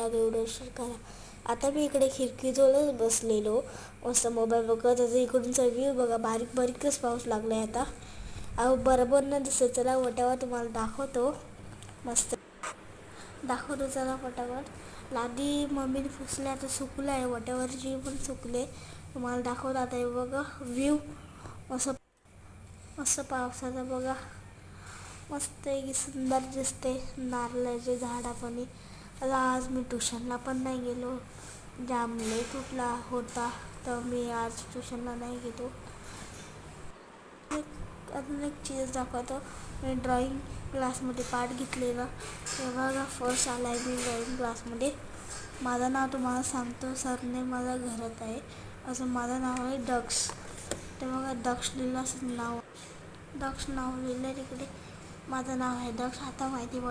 Video करा. आता मी इकडे खिडकीजवळच बसलेलो, मस्त मोबाईल बघत होते. इकडूनचा व्ह्यू बघा, बारीक बारीकच पाऊस लागला आहे आता. अहो बरोबर नाही दिसत. चला वट्यावर तुम्हाला दाखवतो, मस्त दाखवतो. चला फटाफट. लादी मम्मीने फुसले, आता सुकलं आहे. वट्यावरची पण सुकले. तुम्हाला दाखवतो आता. हे बघा व्ह्यू, मस्त मस्त पावसाचा बघा, मस्त एक सुंदर दिसते. नारळाचे झाडा पण. आता आज मी ट्युशनला पण नाही गेलो, जाम लेट उठला होता, तर मी आज ट्युशनला नाही गेलो. अजून एक चीज दाखवतो. मी ड्रॉइंग क्लासमध्ये पार्ट घेतलेला. तेव्हा फर्स्ट आला आहे मी ड्रॉइंग क्लासमध्ये. माझं नाव तुम्हाला सांगतो, सरने माझ्या घरात आहे. असं माझं नाव आहे दक्ष. ते बघा दक्ष लिहिलं, असं नाव दक्ष नाव लिहिलं तिकडे. माझं नाव आहे दक्ष. आता माहिती पडलं.